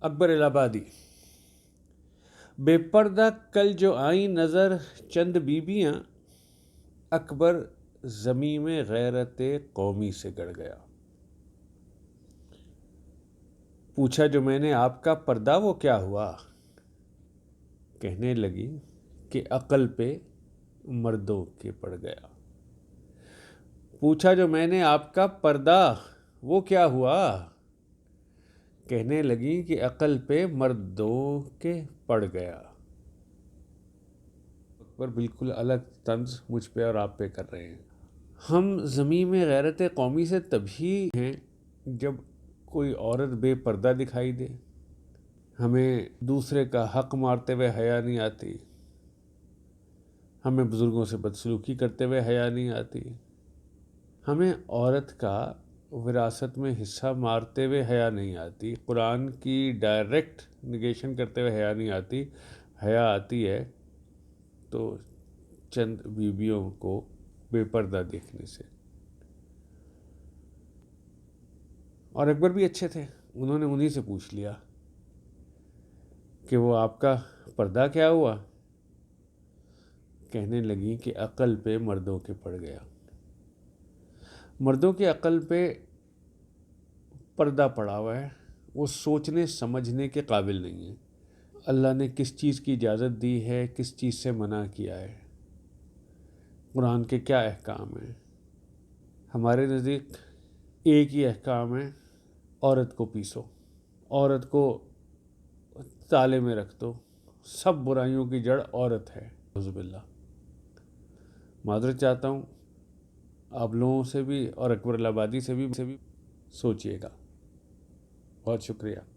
اکبر الہ آبادی۔ بے پردہ کل جو آئیں نظر چند بیبیاں، اکبر زمیں میں غیرت قومی سے گڑ گیا۔ پوچھا جو میں نے آپ کا پردہ وہ کیا ہوا؟ کہنے لگی کہ عقل پہ مردوں کے پڑ گیا۔ پوچھا جو میں نے آپ کا پردہ وہ کیا ہوا؟ کہنے لگی کہ عقل پہ مردوں کے پڑ گیا۔ اکبر بالکل الگ طنز مجھ پہ اور آپ پہ کر رہے ہیں۔ ہم زمین میں غیرت قومی سے تبھی ہیں جب کوئی عورت بے پردہ دکھائی دے۔ ہمیں دوسرے کا حق مارتے ہوئے حیا نہیں آتی، ہمیں بزرگوں سے بدسلوکی کرتے ہوئے حیا نہیں آتی، ہمیں عورت کا وراثت میں حصہ مارتے ہوئے حیا نہیں آتی، قرآن کی ڈائریکٹ نگیشن کرتے ہوئے حیا نہیں آتی۔ حیا آتی ہے تو چند بیویوں کو بے پردہ دیکھنے سے۔ اور اکبر بھی اچھے تھے، انہوں نے انہی سے پوچھ لیا کہ وہ آپ کا پردہ کیا ہوا؟ کہنے لگی کہ عقل پہ مردوں کے پڑ گیا۔ مردوں کی عقل پہ پردہ پڑا ہوا ہے، وہ سوچنے سمجھنے کے قابل نہیں ہے۔ اللہ نے کس چیز کی اجازت دی ہے، کس چیز سے منع کیا ہے، قرآن کے کیا احکام ہیں۔ ہمارے نزدیک ایک ہی احکام ہے، عورت کو پیسو، عورت کو تالے میں رکھ دو، سب برائیوں کی جڑ عورت ہے۔ اعوذ باللہ۔ معذرت چاہتا ہوں آپ لوگوں سے بھی اور اکبر الہ آبادی سے بھی سوچئے گا۔ بہت شکریہ۔